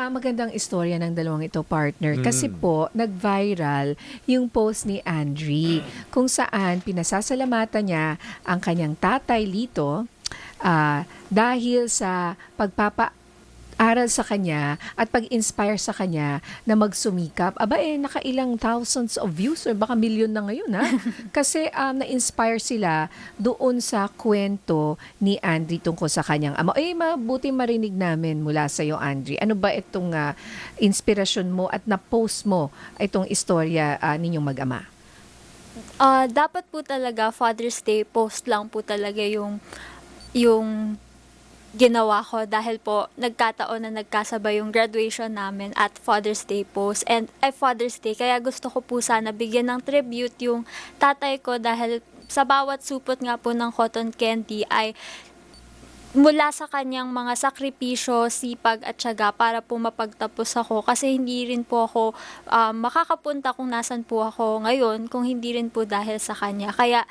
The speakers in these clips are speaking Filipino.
Magandang istorya ng dalawang ito, partner. Kasi po, nag-viral yung post ni Andre kung saan pinasasalamatan niya ang kanyang tatay Lito dahil sa pagpapaaral sa kanya at pag-inspire sa kanya na magsumikap. Nakailang thousands of views or baka milyon na ngayon, ha? Kasi na-inspire sila doon sa kwento ni Andre tungkol sa kanyang ama. Mabuti marinig namin mula sa iyo, Andre. Ano ba itong inspirasyon mo at na-post mo itong istorya ninyong mag-ama? Dapat po talaga Father's Day post lang po talaga yung ginawa ko dahil po nagkataon na nagkasabay yung graduation namin at Father's Day post and Father's Day, kaya gusto ko po sana bigyan ng tribute yung tatay ko dahil sa bawat supot nga po ng cotton candy ay mula sa kanyang mga sakripisyo, sipag at tiyaga para po mapagtapos ako, kasi hindi rin po ako makakapunta kung nasan po ako ngayon kung hindi rin po dahil sa kanya. Kaya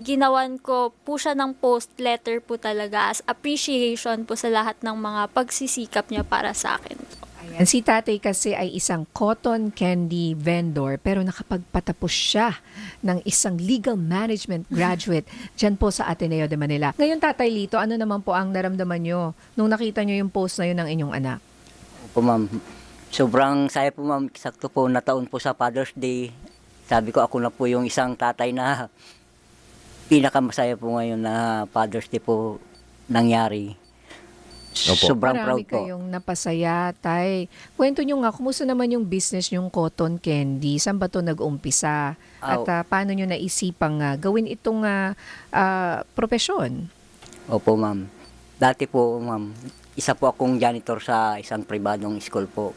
ginawan ko po siya ng post letter po talaga as appreciation po sa lahat ng mga pagsisikap niya para sa akin. Ayan, si tatay kasi ay isang cotton candy vendor pero nakapagpatapos siya ng isang legal management graduate dyan po sa Ateneo de Manila. Ngayon, Tatay Lito, ano naman po ang naramdaman nyo nung nakita nyo yung post na yun ng inyong anak? Opo, ma'am. Sobrang saya po, ma'am. Sakto po na taon po sa Father's Day. Sabi ko, ako na po yung isang tatay na pinakamasaya po ngayon na Father's Day po nangyari. Opo. Sobrang Marami proud po. kayong napasaya, Tay. Kwento nyo nga, kumusta naman yung business yung cotton candy? Saan ba ito nag-umpisa? At paano nyo naisipang gawin itong profesyon? Opo, ma'am. Dati po, ma'am, isa po akong janitor sa isang pribadong school po.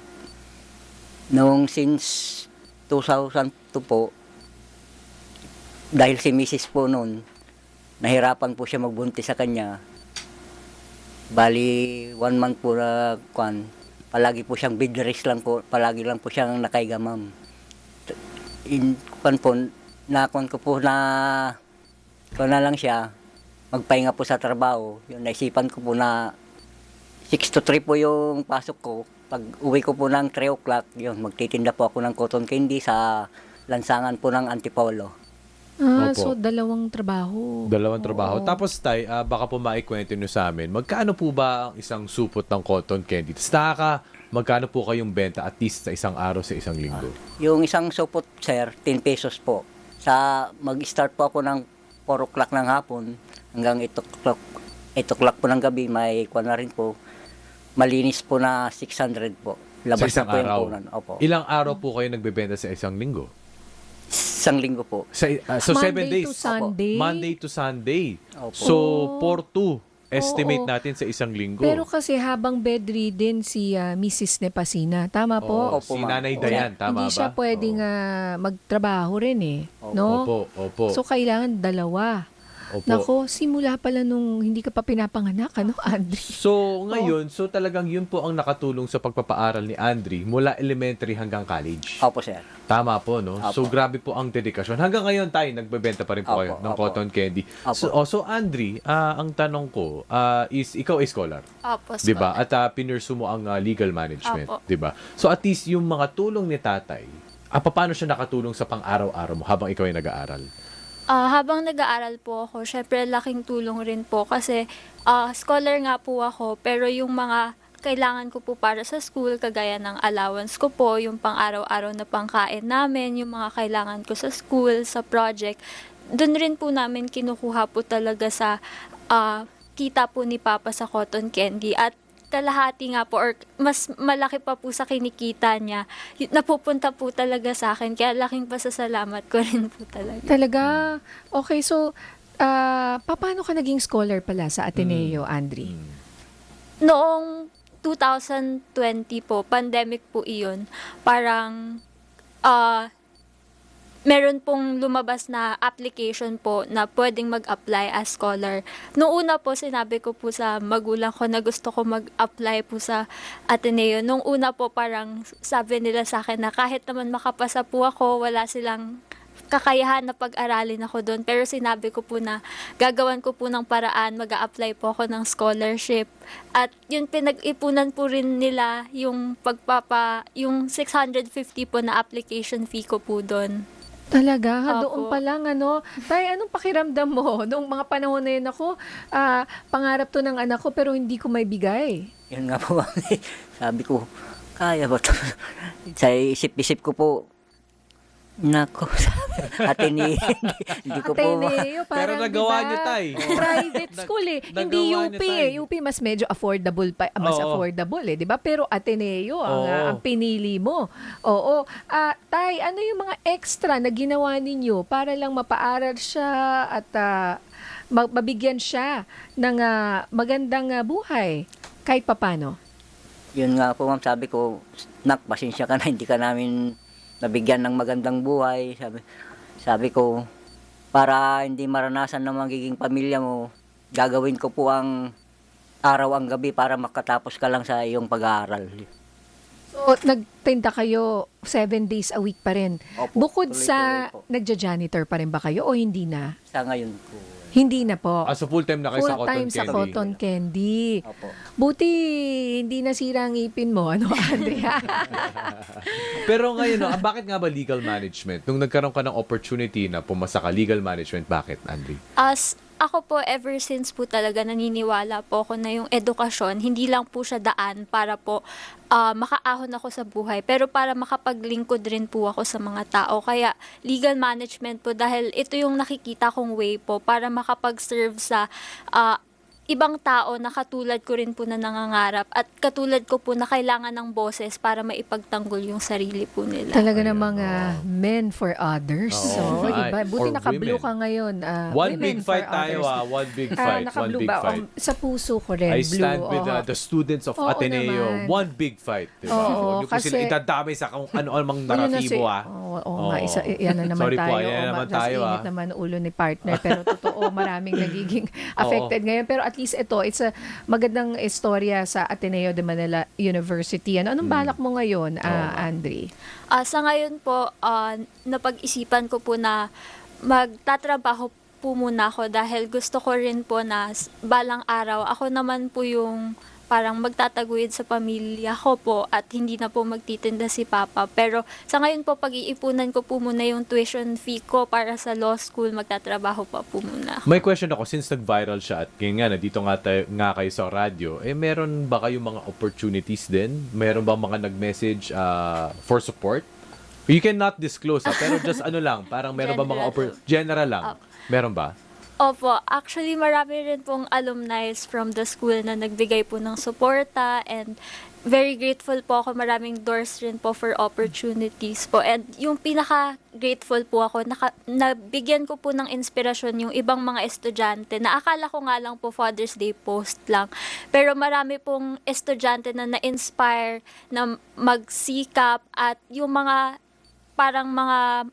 Noong since 2002 po, dahil si Mrs. po noon, nahirapan po siya magbuntis sa kanya. Bali, 1 month po na palagi po siyang bed rest lang po, palagi lang po siyang nakaiga, ma'am. Kung na lang siya, magpahinga po sa trabaho. Yun, naisipan ko po na 6 to 3 po yung pasok ko. Pag uwi ko po ng 3 o'clock, yun, magtitinda po ako ng cotton candy sa lansangan po ng Antipolo. Opo. So dalawang trabaho. Dalawang trabaho. Oo. Tapos, Tay, baka po maikwento nyo sa amin, magkano po ba ang isang supot ng cotton candy? Tapos magkano po kayong benta at least sa isang araw, sa isang linggo? Yung isang supot, sir, 10 pesos po. Mag-start po ako ng 4 o'clock ng hapon hanggang 8 o'clock po ng gabi. May na rin po. Malinis po na 600 po. Labas Sa isang na po yung araw? punan. Opo. Ilang araw po kayo nagbebenta sa isang linggo? Isang linggo po. So, 7 Monday days? to Sunday? Monday to Sunday. Opo. So, 4-2 estimate Oo. natin sa isang linggo. Pero kasi habang bedridden si Mrs. Nepasina, tama po? Si Opo, ma'am. Nanay Dayan, tama Hindi ba? siya pwedeng magtrabaho rin no? Opo. So kailangan dalawa. Opo. Nako, simula pala nung hindi ka pa pinapanganak, Andre? So, ngayon, so talagang yun po ang nakatulong sa pagpapaaral ni Andre mula elementary hanggang college. Opo, sir. Tama po, no? Opo. So, grabe po ang dedikasyon. Hanggang ngayon tayo, nagbebenta pa rin po Opo, kayo ng opo. cotton candy. Opo. So Andre, ang tanong ko, is ikaw ay scholar, Opo, di ba? scholar. At pinursu mo ang legal management, Opo. di ba? So, at least yung mga tulong ni tatay, paano siya nakatulong sa pang-araw-araw mo habang ikaw ay nag-aaral? Habang nag-aaral po ako, syempre laking tulong rin po kasi scholar nga po ako, pero yung mga kailangan ko po para sa school, kagaya ng allowance ko po, yung pang-araw-araw na pangkain namin, yung mga kailangan ko sa school, sa project, dun rin po namin kinukuha po talaga sa kita po ni Papa sa cotton candy. At kalahati nga po or mas malaki pa po sa kinikita niya, napupunta po talaga sa akin. Kaya laking pasasalamat ko rin po talaga. Talaga? Okay, so paano ka naging scholar pala sa Ateneo, Andre? Noong 2020 po, pandemic po iyon, parang meron pong lumabas na application po na pwedeng mag-apply as scholar. Noong una po, sinabi ko po sa magulang ko na gusto ko mag-apply po sa Ateneo. Noong una po, parang sabi nila sa akin na kahit naman makapasa po ako, wala silang kakayahan na pag-aralin ako doon. Pero sinabi ko po na gagawan ko po ng paraan, mag-a-apply po ako ng scholarship. At yun, pinag-ipunan po rin nila yung yung 650 po na application fee ko po doon. Talaga? Opo. Doon pa lang, ano? Tay, anong pakiramdam mo? Noong mga panahon na yun ako, pangarap to ng anak ko pero hindi ko may bigay. Yun nga po, ma'am. Sabi ko, kaya ba to? Sa isip-isip ko po, nako, Ateneo, hindi ko po, Ateneo, parang, nagawa diba, niyo, Tay. private school eh. Hindi Nagawa UP niyo, Tay. eh. UP mas medyo affordable pa, mas Oo. affordable eh, 'di ba? Pero Ateneo ang Oo. pinili mo. Oo. Tay, ano yung mga extra na ginawa ninyo para lang mapaaral siya at mabigyan siya ng magandang buhay kahit papano? yun nga po, ma'am, sabi ko, nak, pasensya ka na, hindi ka namin nabigyan ng magandang buhay. Sabi ko, para hindi maranasan ng magiging pamilya mo, gagawin ko po ang araw ang gabi para makatapos ka lang sa iyong pag-aaral. So, nagtinda kayo 7 days a week pa rin. Opo, Bukod sa tuloy-tuloy po. nagja-janitor pa rin ba kayo o hindi na? Sa ngayon po. Hindi na po. So full-time na kayo sa Full cotton time sa candy. cotton candy. Opo. Buti hindi nasira ang ngipin mo, ano, Andrea? Pero ngayon, no, bakit nga ba legal management? Nung nagkaroon ka ng opportunity na pumasa ka legal management, bakit, Andre? As ako po, ever since po talaga naniniwala po ako na yung edukasyon, hindi lang po siya daan para po makaahon ako sa buhay, pero para makapaglingkod rin po ako sa mga tao. Kaya legal management po, dahil ito yung nakikita kong way po para makapag-serve sa ibang tao na katulad ko rin po na nangangarap at katulad ko po na kailangan ng boses para maipagtanggol yung sarili po nila. Talaga Ayan, namang oo. men for others. Oo. So, iba. Buti Or naka-blue women. ka ngayon. One women big for fight tayo, others. One big fight. One Naka-blue big ba? fight. Sa puso ko rin, I blue. stand with oo. the students of Oo Ateneo. naman. One big fight. Diba? Oo, Huwag niyo po kasi- sila itadamay sa kung ano-anong Ayun na naratibo, Oo nga, yan na naman Sorry tayo. po, yan na naman tayo, Init ah. naman ulo ni partner. Pero totoo, maraming nagiging affected ngayon. Pero at least ito, it's a magandang istorya sa Ateneo de Manila University. Anong balak mo ngayon, Andre? Sa ngayon po, napag-isipan ko po na magtatrabaho po muna ako dahil gusto ko rin po na balang araw, ako naman po yung parang magtataguyod sa pamilya ko po at hindi na po magtitinda si Papa. Pero sa ngayon po, pag-iipunan ko po muna yung tuition fee ko para sa law school, magtatrabaho pa po muna. May question ako, since nag-viral siya at ngayon nga, nandito nga kayo sa radyo, meron ba kayong mga opportunities din? Meron ba mga nag-message for support? You cannot disclose, pero just ano lang, parang meron ba mga general lang? Meron ba? Opo, actually marami rin pong alumni from the school na nagbigay po ng suporta and very grateful po ako. Maraming doors rin po for opportunities po. And yung pinaka-grateful po ako, nabigyan ko po ng inspirasyon yung ibang mga estudyante na akala ko nga lang po Father's Day post lang. Pero marami pong estudyante na na-inspire na magsikap at yung mga parang mga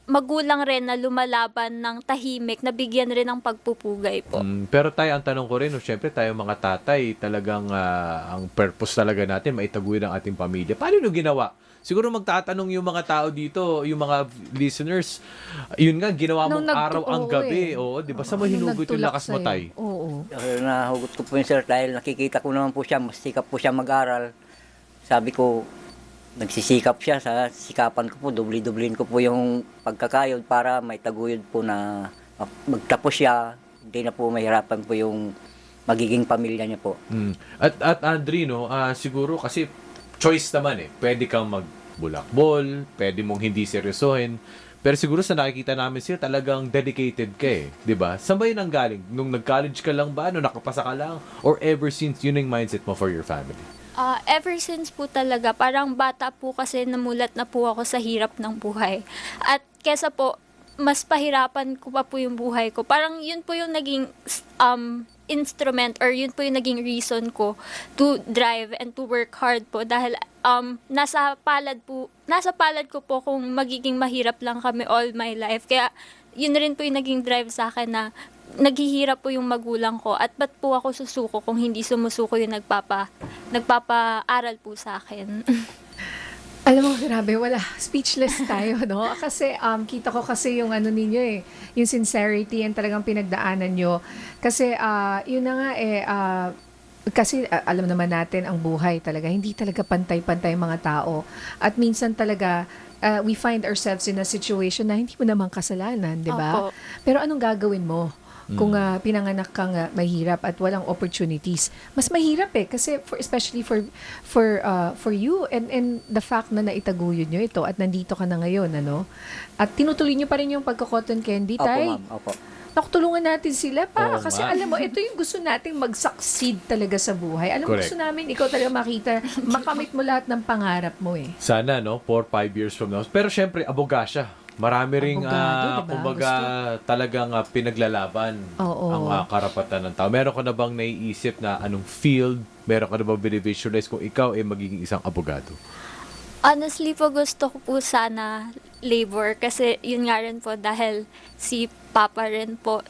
magulang rin na lumalaban ng tahimik, nabigyan rin ng pagpupugay po. Pero tayo, ang tanong ko rin, syempre tayo mga tatay, talagang ang purpose talaga natin, maitaguyod ang ating pamilya. Paano nyo ginawa? Siguro magtatanong yung mga tao dito, yung mga listeners, yun nga, ginawa mong araw ang gabi. Oo, di ba? Sa mahinugot yung lakas mo, tay? Oo. Nahugot ko po yun, sir, dahil nakikita ko naman po siya, mas sikap po siya mag-aral. Sabi ko, nagsisikap siya, sa sikapan ko po, dubli-dublin ko po yung pagkakayod para may taguyod po na magtapos siya, hindi na po mahirapan po yung magiging pamilya niya po. At Andre, no, siguro kasi choice naman pwede kang magbulakbol, pwede mong hindi seryosohin, pero siguro sa nakikita namin siya, talagang dedicated ka di ba? Saan ba yun ang galing? Nung nag-college ka lang ba? Nung nakapasa ka lang? Or ever since yun yung mindset mo for your family? Ever since po talaga, parang bata po kasi namulat na po ako sa hirap ng buhay. At kesa po, mas pahirapan ko pa po yung buhay ko. Parang yun po yung naging instrument or yun po yung naging reason ko to drive and to work hard po. Dahil nasa palad ko po kung magiging mahirap lang kami all my life. Kaya yun rin po yung naging drive sa akin na naghihirap po yung magulang ko at ba't po ako susuko kung hindi sumusuko yung nagpapaaral po sa akin. Alam mo, grabe, wala. Speechless tayo, no? Kasi kita ko kasi yung ano ninyo eh, yung sincerity and talagang pinagdaanan nyo. Kasi yun na nga eh, kasi alam naman natin ang buhay talaga, hindi talaga pantay-pantay ang mga tao. At minsan talaga, we find ourselves in a situation na hindi mo naman kasalanan, di ba? Opo. Pero anong gagawin mo? Kung pinanganak kang mahirap at walang opportunities, mas mahirap eh kasi especially for you and the fact na naitaguyod nyo ito at nandito ka na ngayon, ano? At tinutuloy nyo pa rin yung pagko-cotton candy, Opo, tay. ma'am. Opo. Nakutulungan natin sila para Oo kasi nga. alam mo, ito yung gusto nating mag-succeed talaga sa buhay. Alam mo, Correct. gusto namin ikaw talaga makita, makamit mo lahat ng pangarap mo eh. Sana, no? 4-5 years from now. Pero syempre, aboga siya. Marami ring, Abogado, diba? kumbaga, talagang pinaglalaban Oo. ang karapatan ng tao. Meron ka na bang naiisip na anong field? Meron ka na bang binivisualize kung ikaw ay magiging isang abogado? Honestly po, gusto ko po sana labor kasi yun nga rin po dahil si Papa rin po,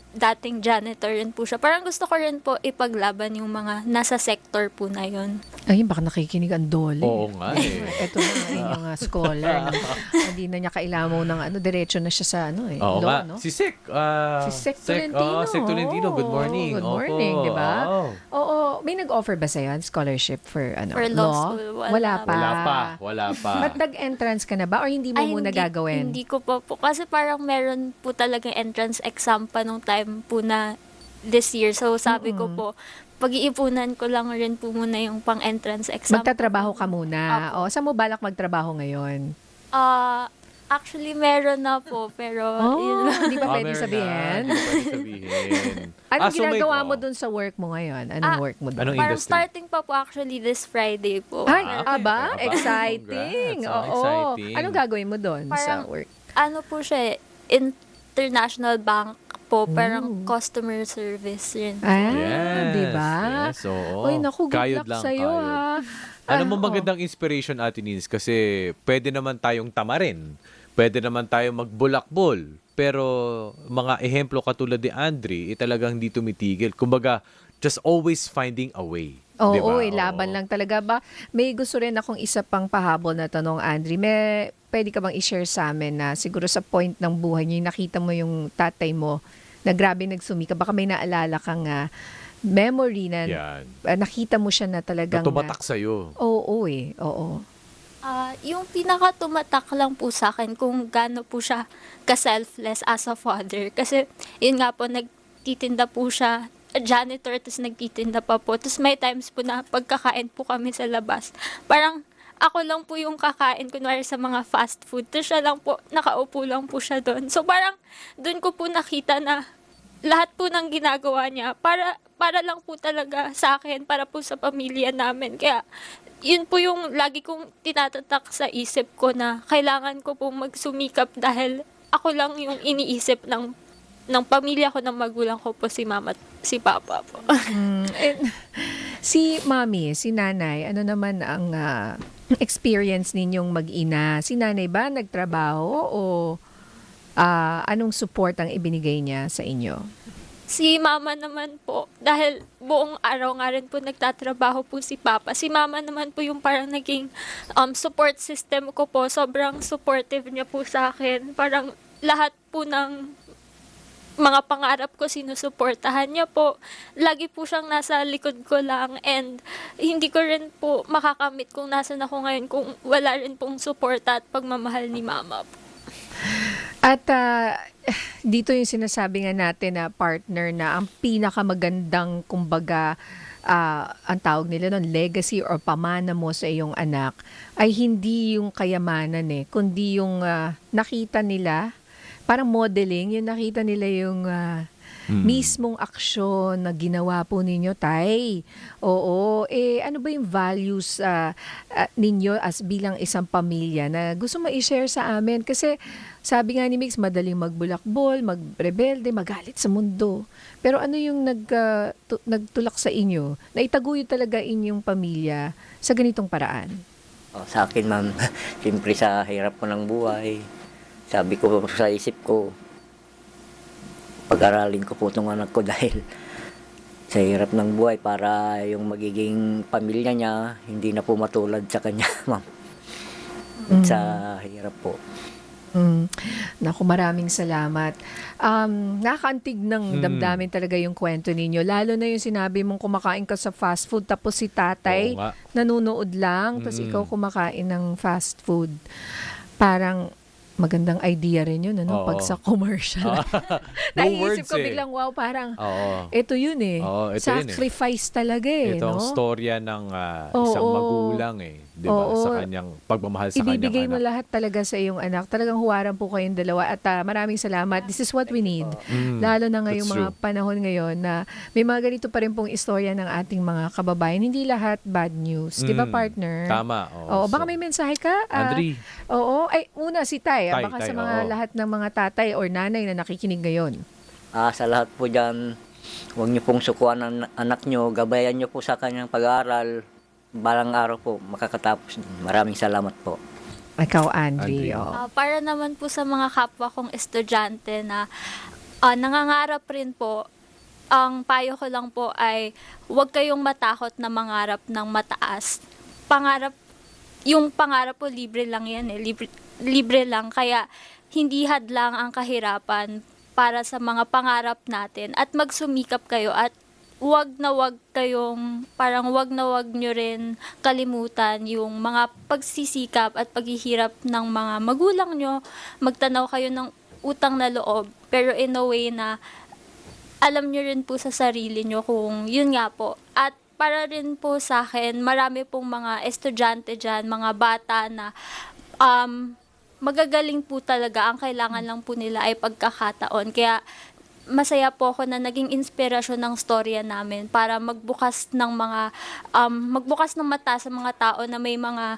dating janitor rin po siya. Parang gusto ko rin po ipaglaban yung mga nasa sector po na yun. Ay, baka nakikinig ang dole. Oo nga eh. Ito na ang inyong scholar. Hindi na niya kailangan ng diretso na siya sa Oo law, nga. no? Si Sek. Si Sek Tolentino. Sek Tolentino. Good morning. Good morning, Opo. di ba? Oo. Oo, may nag-offer ba sa'yo scholarship for For law school, wala pa. Wala pa. Ba't nag-entrance ka na ba or hindi mo muna gagawin? Hindi ko pa po. Kasi parang meron po talagang entrance exam pa nung time po na this year. So sabi ko po, pag-iipunan ko lang rin po muna yung pang-entrance exam. Magtatrabaho ka muna. Opo. O, saan mo balak magtrabaho ngayon? Actually, meron na po. Pero, yun lang. Hindi ba pwede meron sabihin? na. Hindi pa pwede sabihin. Anong So may- ginagawa mo dun sa work mo ngayon? Anong work mo dun? Anong Parang industry? starting pa po actually this Friday po. Ay, okay. aba, Aba, exciting. congrats. Oo. Exciting. Anong gagawin mo doon sa Parang, work? ano po siya, international bank po, parang customer service rin. Ah, Yes, di ba? yes, oo. Uy, naku, good Kayod luck lang, sa'yo, kayod. ha? Ano mo oo. magandang inspiration, Ate Nins? Kasi pwede naman tayong tamarin. Pwede naman tayong magbulakbol. Pero mga ehemplo katulad ni Andre, talagang hindi tumitigil. Kumbaga, just always finding a way. Oo, Di ba? laban Oo. lang talaga ba? May gusto rin akong isa pang pahabol na tanong, Andre. Pwede ka bang i-share sa amin na siguro sa point ng buhay niyo, nakita mo yung tatay mo na grabe nagsumika. Baka may naalala kang memory na Yan. nakita mo siya na talagang... Na tumatak sa'yo. Oo, oo. Yung pinaka-tumatak lang po sa akin kung gaano po siya ka-selfless as a father. Kasi, yun nga po, nagtitinda po siya, janitor, tapos nagtitinda pa po. Tapos may times po na pagkakain po kami sa labas. Parang, ako lang po yung kakain, kunwari sa mga fast food. Tapos siya lang po, nakaupo lang po siya doon. So parang, doon ko po nakita na lahat po ng ginagawa niya para lang po talaga sa akin, para po sa pamilya namin. Kaya, yun po yung lagi kong tinatatak sa isip ko na kailangan ko pong magsumikap dahil ako lang yung iniisip ng pamilya ko, ng magulang ko po, si mama at si papa po. Si mami, si nanay, ano naman ang experience ninyong mag-ina? Si nanay ba nagtrabaho o anong support ang ibinigay niya sa inyo? Si mama naman po, dahil buong araw nga rin po nagtatrabaho po si papa. Si mama naman po yung parang naging support system ko po. Sobrang supportive niya po sa akin. Parang lahat po ng mga pangarap ko, sinusuportahan niya po. Lagi po siyang nasa likod ko lang and hindi ko rin po makakamit kung nasan ako ngayon kung wala rin pong suporta at pagmamahal ni mama po. At dito yung sinasabi nga natin na partner na ang pinakamagandang kumbaga ang tawag nila nun, legacy or pamana mo sa iyong anak ay hindi yung kayamanan kundi yung nakita nila, parang modeling, yung nakita nila yung mismong aksyon na ginawa po ninyo, tay. Oo. Ano ba yung values ninyo as bilang isang pamilya na gusto mo i-share sa amin? Kasi sabi nga ni Mix, madaling magbulakbol, magrebelde, magalit sa mundo. Pero ano yung nagtulak sa inyo? Na itaguyod talaga inyong pamilya sa ganitong paraan? Sa akin, ma'am, siyempre sa hirap ko ng buhay, sabi ko sa isip ko, pag-aralin ko po itong anak ko dahil sa hirap ng buhay para yung magiging pamilya niya, hindi na po matulad sa kanya, ma'am. sa hirap po. Naku, maraming salamat. Nakaantig ng damdamin talaga yung kwento ninyo. Lalo na yung sinabi mong kumakain ka sa fast food tapos si tatay Oo nga. nanonood lang tapos ikaw kumakain ng fast food. Parang magandang idea rin yun, ano? Oo. Pag sa commercial. No Naisip words ko eh. biglang, wow, parang Oo. ito yun eh. Oo, ito yun eh. Sacrifice talaga eh, Ito ang no? storya ng isang Oo. magulang eh. Di ba? Oo. Sa kanyang pagmamahal sa Ibibigay kanyang mo anak. lahat talaga sa iyong anak. Talagang huwaran po kayong dalawa at maraming salamat. This is what we need. Lalo na ngayong That's mga true. panahon ngayon na may mga ganito pa rin pong istorya ng ating mga kababayan. Hindi lahat bad news. Di ba, partner? Tama. Oo, baka may mensahe ka? Andri. Oo. Ay, una si Tay. Tay, Baka Tay, sa mga oo. lahat ng mga tatay or nanay na nakikinig ngayon. Sa lahat po dyan, huwag niyo pong sukuan ang anak niyo, gabayan niyo po sa kanyang pag-aaral. Balang araw po, makakatapos din. Maraming salamat po. Ikaw, Andri. Andri. Oo. Para naman po sa mga kapwa kong estudyante na nangangarap rin po, ang payo ko lang po ay huwag kayong matakot na mangarap ng mataas. Yung pangarap po, libre lang yan eh. Libre lang. Kaya hindi hadlang ang kahirapan para sa mga pangarap natin. At magsumikap kayo at wag na wag nyo rin kalimutan yung mga pagsisikap at paghihirap ng mga magulang nyo. Magtanaw kayo ng utang na loob, pero in a way na alam nyo rin po sa sarili nyo kung yun nga po. At para rin po sa akin, marami pong mga estudyante dyan, mga bata na magagaling po talaga. Ang kailangan lang po nila ay pagkakataon. Kaya masaya po ako na naging inspirasyon ng storya namin para magbukas ng mata sa mga tao na may mga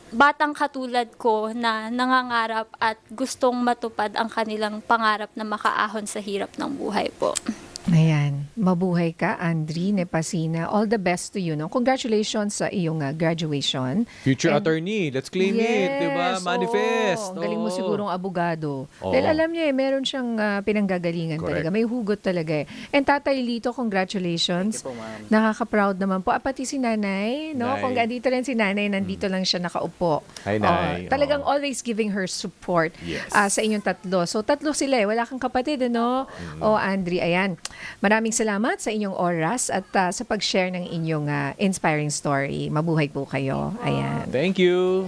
batang katulad ko na nangangarap at gustong matupad ang kanilang pangarap na makaahon sa hirap ng buhay po. Ayan. Mabuhay ka, Andri Nepasina. All the best to you. No? Congratulations sa iyong graduation. Future And- attorney. Let's claim it. Di ba? Yes, Manifest. oo. Ang galing mo Oo. sigurong abogado. Oo. Dahil alam niya meron siyang pinanggagalingan Correct. talaga. May hugot talaga eh. And Tatay Lito, congratulations. Thank you po, ma'am. Nakaka-proud naman po. Pati si Nanay, no? Nay. Kung andito rin si Nanay, nandito lang siya nakaupo. Hi, Nay. Talagang Oo. always giving her support Yes. sa inyong tatlo. So, tatlo sila eh. Wala kang kapatid, ano? Andri, ayan. Maraming salamat sa inyong oras at sa pag-share ng inyong inspiring story. Mabuhay po kayo. Ayan. Thank you.